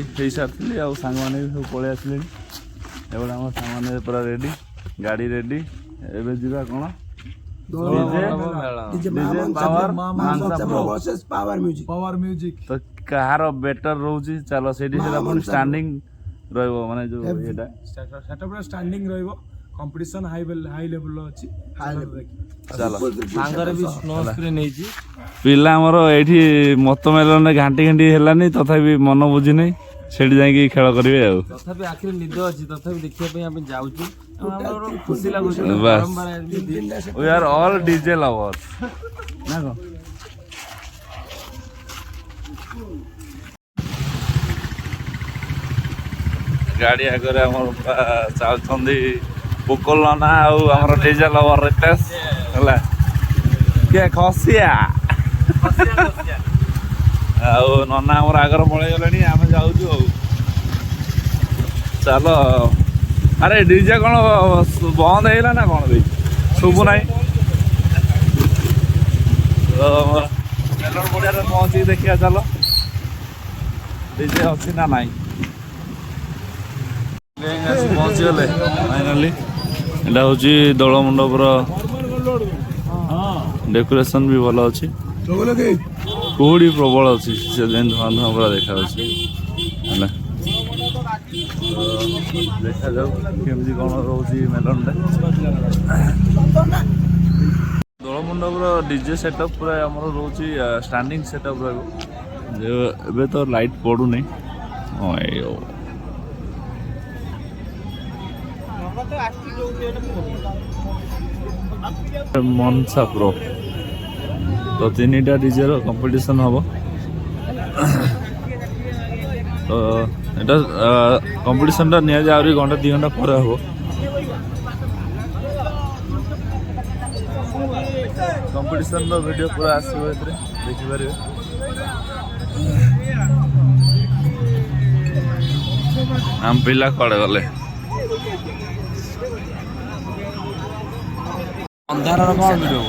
हो सारी आ सांग मैंने भी सब पलि आसिले एवं आम सांग पूरा रेडी गाड़ी रेडी एवं जीवा कौन पावर म्यूजिक तो कहार बेटर रोची चलो से स्टैंडिंग माने जो एटा सेटा पूरा स्टैंडिंग रहइबो कंपटीशन हाई लेवल अछि चलो सांगरे भी स्नो स्क्रीन नै छी पिला हमर एठी मत मेलन घांटी घांटी हेलानी तथापि मन बुझी नै सेठी जाई खेल करिवे आ तथापि आखिर निद अछि तथापि देखिया पे हम जाउछु हमर खुशी लागु छै बस we are all DJ lovers ना को गाड़ी आगे चलती पुकुल ना आम डीजे लवर रितेश है किए खसिया नना आम आगर पलि गले आम जाऊँ चलो अरे डीजे कौन बंद है ना कौन भाई शुभु ना मेलन पड़िया पहुँची देखिए चलो डीजे अच्छी ना नाई पहुँची गले फाइनाली एटा हूँ दोल मंडपर डेकोरेशन भी भल अच्छी कुहुड़ी प्रबल अच्छी से धुआं धुआं पूरा देखा देखा जाऊ केमती कौन रोच मेलन दोल मंडपर डीजे सेटअप पूरा आम रोच स्टैंडिंग सेटअप रही तो लाइट पड़ूनी मनसा प्रो तो 3टा डीजे कंपटीशन हम तो एटा कंपटीशन निया आहरी घंटा 2 घंटा पर हम कंपटीशन वीडियो पूरा आसो देखिपारे आम पिला कड़े गले अंधार कौन वीडियो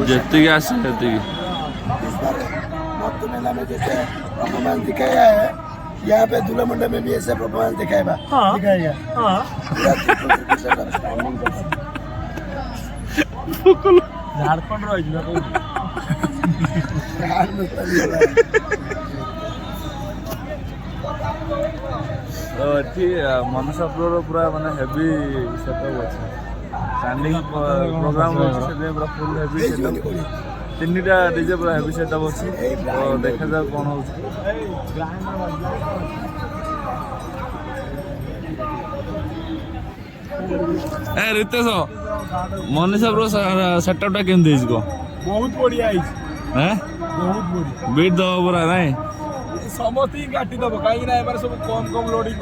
जी आस परफॉर्मेंस दिखाया है यहाँ पे दूल्हा मंडप में भी ऐसे परफॉर्मेंस दिखाएगा झारखंड मनसा प्रो पूरा माने हेवी सेटअप अच्छे स्टैंडिंग प्रोग्राम पूरा फुल हेवी सेटअप 3टा डीजे पूरा हेवी सेटअप अच्छी तो देखा जाओ कौन हो रितेश मनीषा प्रो सेटअपटा केमती बहुत बढ़िया बहुत बढ़िया बीट दब पूरा नाई समस्त ही काटी दब कहीं सब कम लोडिंग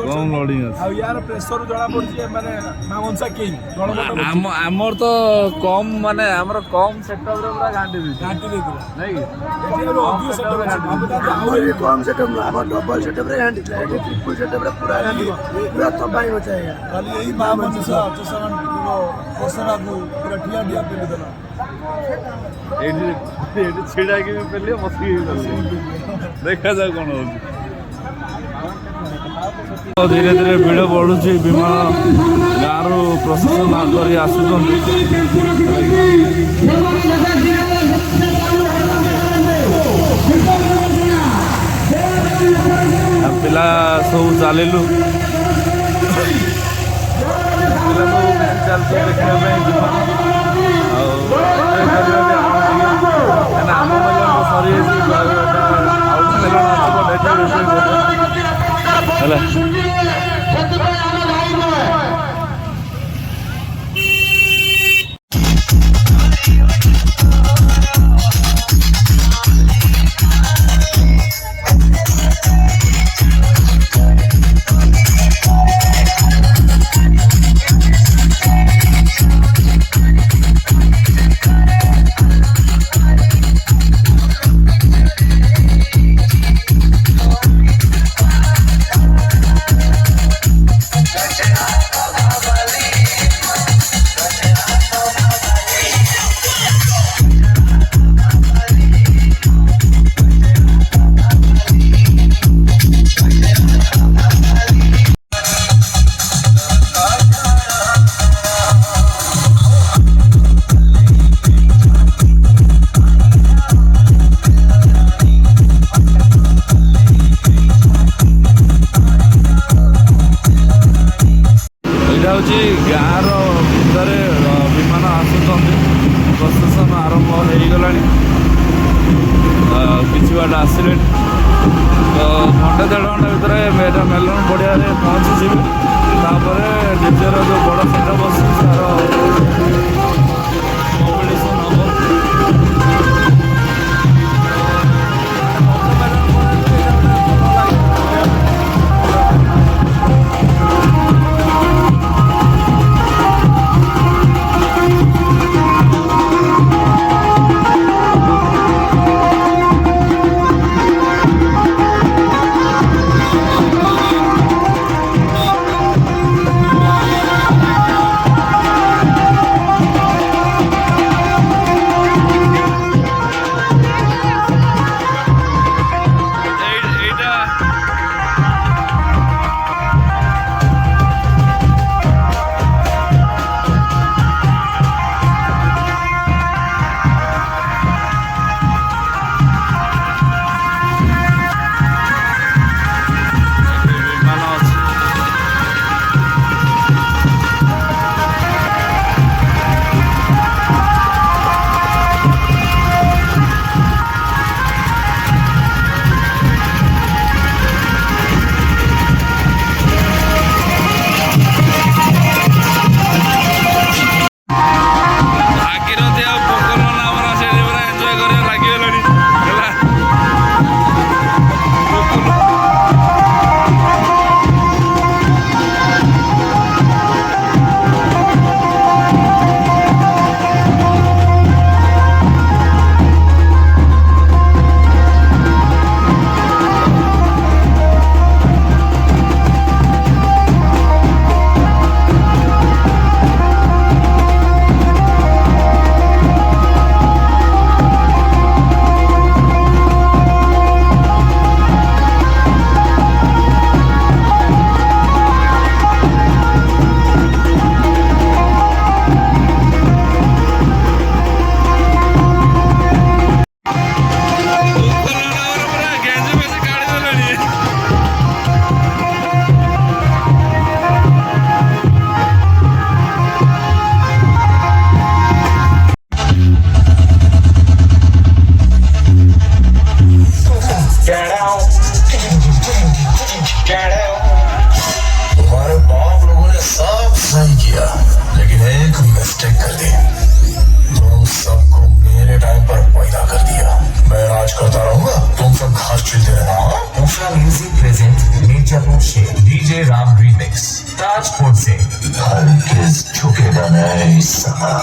यार प्रेशर जना पड़ी माने मनसा किंग आमर तो कम माने आमर कम सेटअप रे पूरा घांटी नहीं कम सेटअप डबल सेटअप रे घांटी ट्रिपल सेटअप रे पूरा तो भाई हो जाएगा खाली यही मां मनसा चसन कोसरा को पूरा ठिया ठिया पेले देला छिड़ा के भी पहले मस्ती देखा जाए कौन हो धीरे धीरे भिड़ बढ़ुची विमान गाँव प्रशासन कर आसुँच पिला सब चलू चलते देखा आम मेलन सरी ଆରମ୍ଭ ହେଇଗଲାଣି। କିଛି ବାଟ ଆସିଲେଣି ତ ଘଣ୍ଟେ ଦେଢ଼ ଘଣ୍ଟା ଭିତରେ ମେଲଣ ପଡ଼ିଆରେ ପହଞ୍ଚିଯିବେ। ତାପରେ ନିଜର ଯେଉଁ ବଡ଼ ସେଟଅପ୍ ଅଛି ତାର କମ୍ପିଟିସନ୍ ହେବ। तुम्हारे बाप लोगों ने सब सही किया, लेकिन एक मिस्टेक कर दी। तुम सबको मेरे टाइम पर पैदा कर दिया। मैं राज करता रहूंगा, तुम सब घास चलते रहना। Usha Music presents Mirzapur Sheikh DJ Ram Remix Tajpur से हरगिज झुकेगा नहीं सका।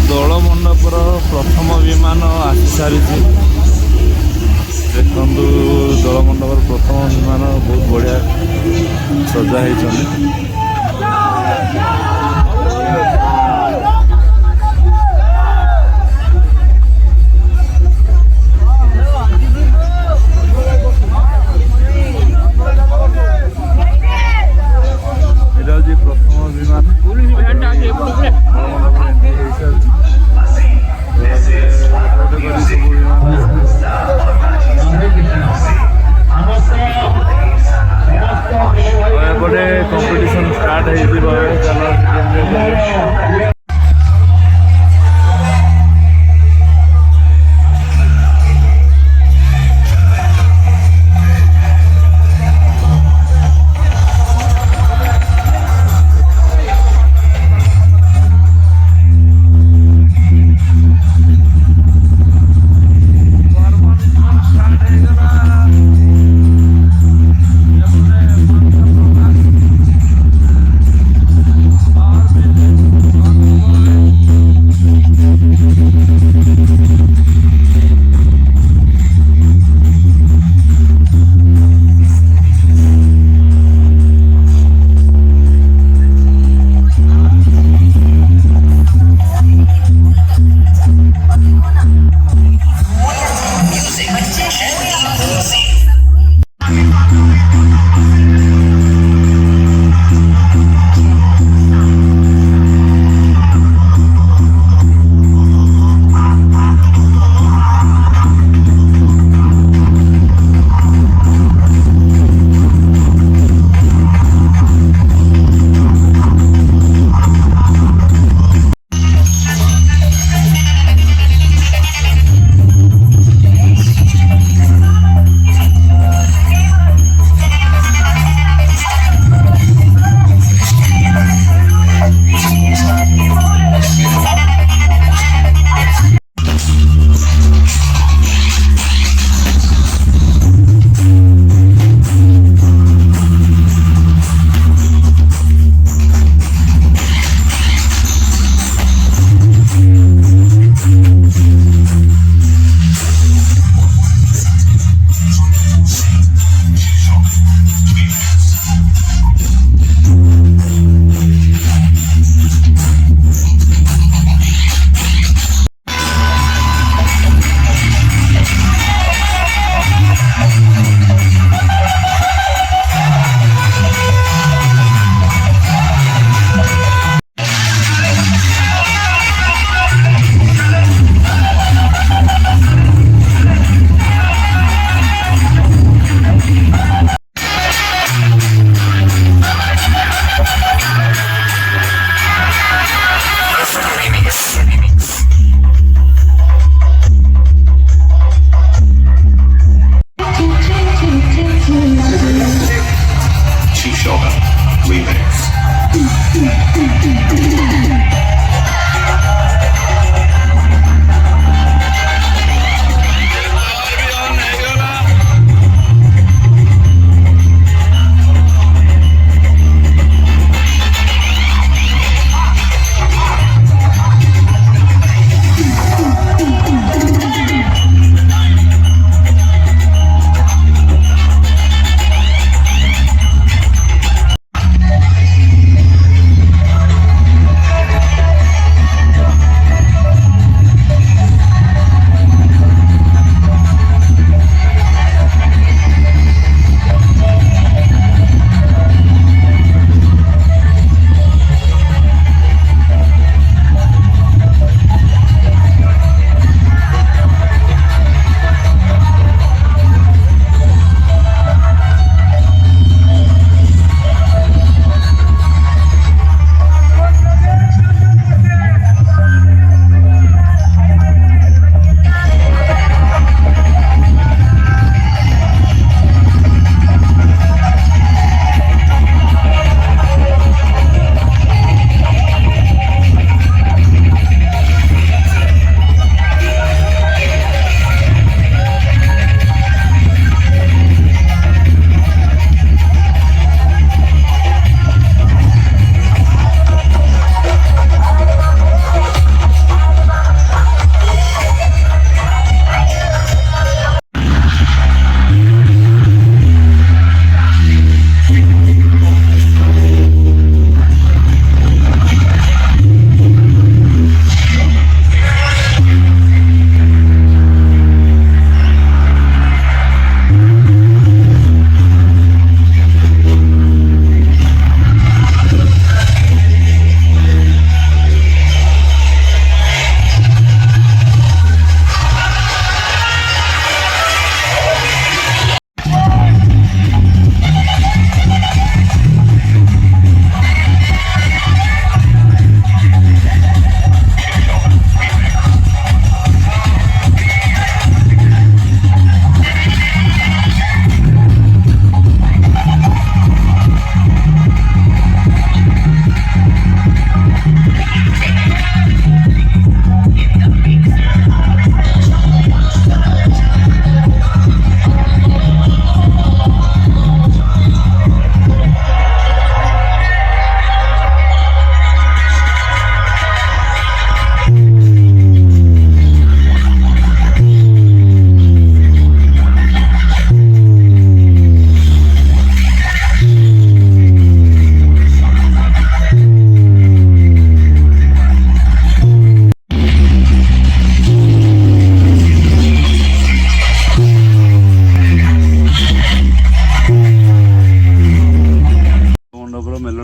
ଦୋଳ ମଣ୍ଡପର ପ୍ରଥମ ବିମାନ ଆସି ସାରିଛି। ଦେଖନ୍ତୁ ଦୋଳ ମଣ୍ଡପର ପ୍ରଥମ ବିମାନ ବହୁତ ବଢ଼ିଆ ସଜା ହେଇଛନ୍ତି। এটা হচ্ছে প্রথম বিমান এপটে কম্পিটিশন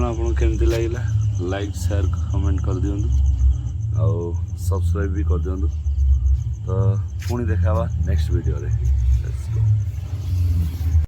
आपको केमती लगे लाइक शेयर कमेंट कर दिंतु आउ सब्सक्राइब भी कर दिंतु तो पुणी देखा नेक्स्ट वीडियो रे।